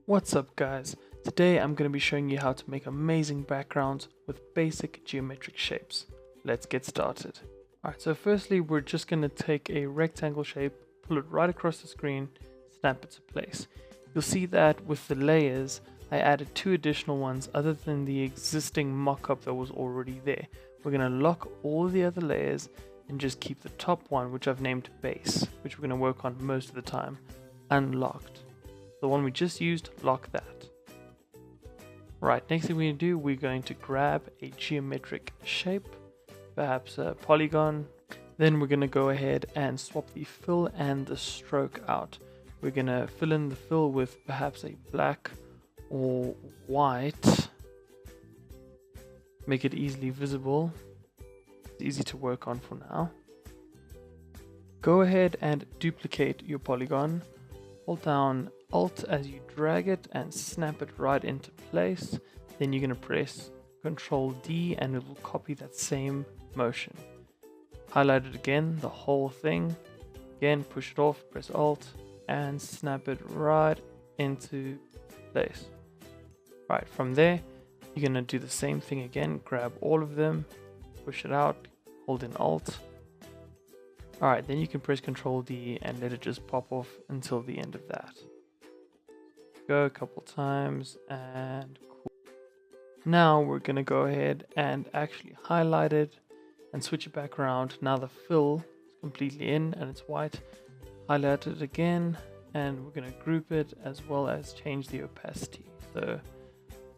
What's up guys? Today I'm going to be showing you how to make amazing backgrounds with basic geometric shapes. Let's get started. Alright, so firstly we're just going to take a rectangle shape, pull it right across the screen, snap it to place. You'll see that with the layers I added 2 additional ones other than the existing mock-up that was already there. We're going to lock all the other layers and just keep the top one, which I've named base, which we're going to work on most of the time, unlocked. The one we just used, lock that. Right, next thing we're going to do, we're going to grab a geometric shape, perhaps a polygon. Then we're going to go ahead and swap the fill and the stroke out. We're going to fill in the fill with perhaps a black or white. Make it easily visible. It's easy to work on for now. Go ahead and duplicate your polygon. Hold down Alt as you drag it and snap it right into place. Then you're going to press Ctrl D and it will copy that same motion. Highlight it again, the whole thing. Again, push it off, press Alt and snap it right into place. Right, from there, you're going to do the same thing again. Grab all of them, push it out, hold in Alt. Alright, then you can press Ctrl D and let it just pop off until the end of that. Go a couple times and cool. Now we're going to go ahead and actually highlight it and switch it back around. Now the fill is completely in and it's white. Highlight it again and we're going to group it as well as change the opacity. So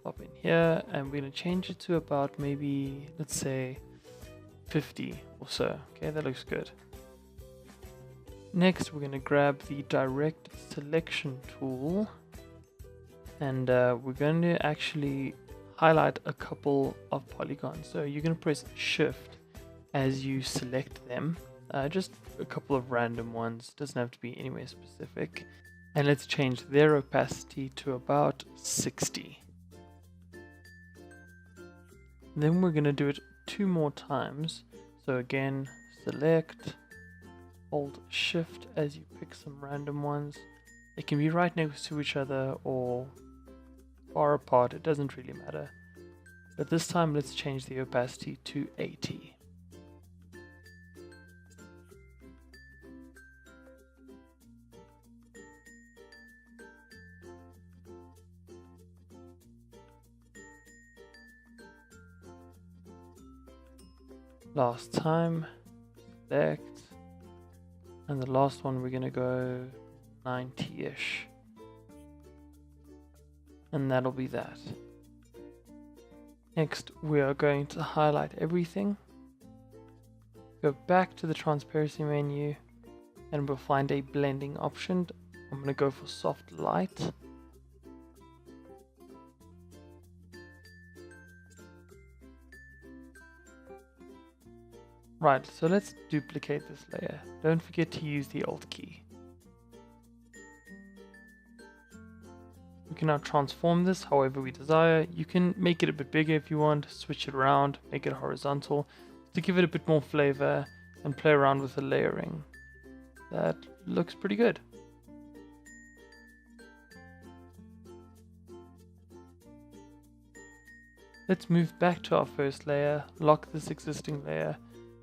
pop in here and we're going to change it to about maybe, let's say 50 or so. Okay, that looks good. Next, we're going to grab the direct selection tool and we're going to actually highlight a couple of polygons. So you're going to press Shift as you select them, just a couple of random ones, doesn't have to be anywhere specific. And let's change their opacity to about 60. Then we're going to do it 2 more times. So again, select, hold Shift as you pick some random ones. They can be right next to each other or far apart, it doesn't really matter. But this time let's change the opacity to 80. Last time, select. And the last one we're going to go 90-ish. And that'll be that. Next, we are going to highlight everything. Go back to the transparency menu and we'll find a blending option. I'm going to go for soft light. Right, so let's duplicate this layer. Don't forget to use the Alt key. We can now transform this however we desire. You can make it a bit bigger if you want, switch it around, make it horizontal to give it a bit more flavor and play around with the layering. That looks pretty good. Let's move back to our first layer, lock this existing layer,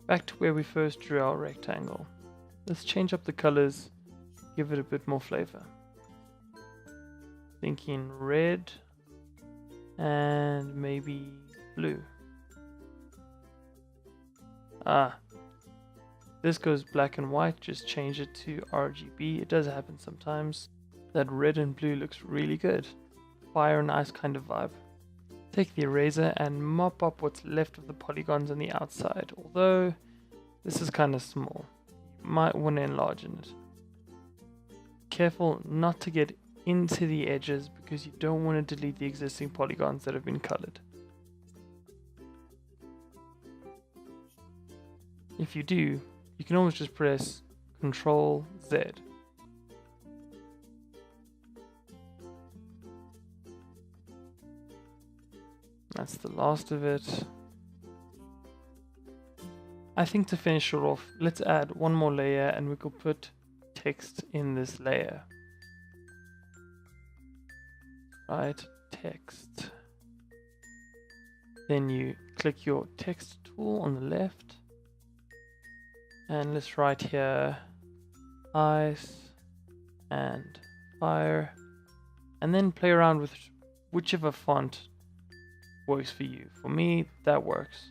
back to where we first drew our rectangle. Let's change up the colors, give it a bit more flavor. Thinking red and maybe blue. This goes black and white, just change it to RGB. It does happen sometimes. That red and blue looks really good. Fire and ice kind of vibe. Take the eraser and mop up what's left of the polygons on the outside, although this is kind of small. You might want to enlarge it. Careful not to get into the edges because you don't want to delete the existing polygons that have been colored. If you do, you can always just press Ctrl Z. That's the last of it. I think to finish it off, let's add one more layer and we could put text in this layer. write text. Then you click your text tool on the left. And let's write here ice and fire. And then play around with whichever font works for you. For me, that works.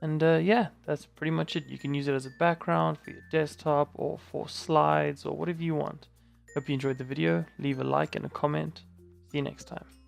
And yeah, that's pretty much it. You can use it as a background for your desktop or for slides or whatever you want. Hope you enjoyed the video. Leave a like and a comment. See you next time.